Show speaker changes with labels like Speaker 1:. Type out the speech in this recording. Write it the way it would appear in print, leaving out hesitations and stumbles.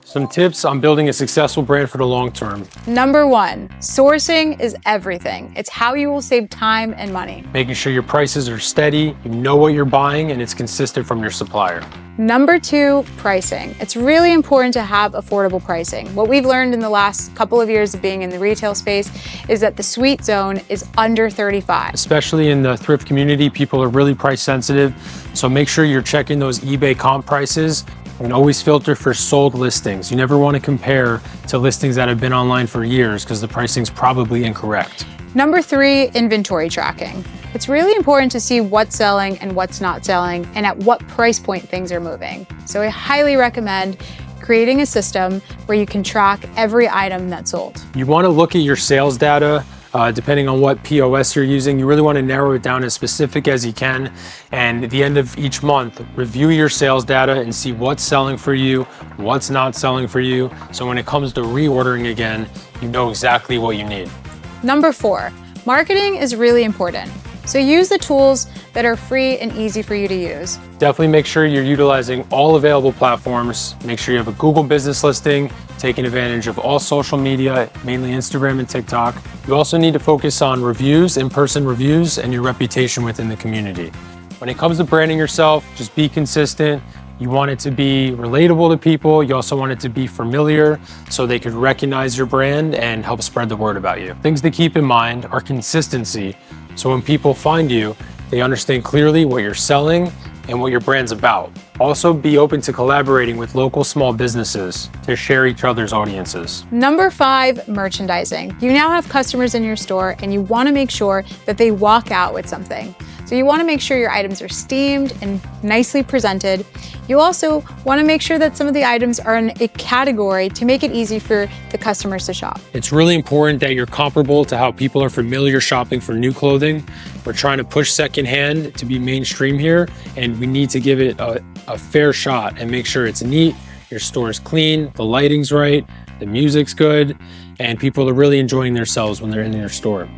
Speaker 1: Some tips on building a successful brand for the long term.
Speaker 2: Number 1, sourcing is everything. It's how you will save time and money.
Speaker 1: Making sure your prices are steady, you know what you're buying, and it's consistent from your supplier.
Speaker 2: Number 2, pricing. It's really important to have affordable pricing. What we've learned in the last couple of years of being in the retail space is that the sweet zone is under $35.
Speaker 1: Especially in the thrift community, people are really price sensitive. So make sure you're checking those eBay comp prices and always filter for sold listings. You never want to compare to listings that have been online for years because the pricing's probably incorrect.
Speaker 2: Number 3, inventory tracking. It's really important to see what's selling and what's not selling and at what price point things are moving. So I highly recommend creating a system where you can track every item that's sold.
Speaker 1: You want to look at your sales data. Depending on what POS you're using, you really want to narrow it down as specific as you can. And at the end of each month, review your sales data and see what's selling for you, what's not selling for you. So when it comes to reordering again, you know exactly what you need.
Speaker 2: Number 4, marketing is really important. So use the tools that are free and easy for you to use.
Speaker 1: Definitely make sure you're utilizing all available platforms. Make sure you have a Google business listing, taking advantage of all social media, mainly Instagram and TikTok. You also need to focus on reviews, in-person reviews, and your reputation within the community. When it comes to branding yourself, just be consistent. You want it to be relatable to people. You also want it to be familiar so they could recognize your brand and help spread the word about you. Things to keep in mind are consistency. So when people find you, they understand clearly what you're selling and what your brand's about. Also, be open to collaborating with local small businesses to share each other's audiences.
Speaker 2: Number 5, merchandising. You now have customers in your store and you want to make sure that they walk out with something. So you want to make sure your items are steamed and nicely presented. You also want to make sure that some of the items are in a category to make it easy for the customers to shop.
Speaker 1: It's really important that you're comparable to how people are familiar shopping for new clothing. We're trying to push secondhand to be mainstream here, and we need to give it a fair shot and make sure it's neat, your store is clean, the lighting's right, the music's good, and people are really enjoying themselves when they're in your store.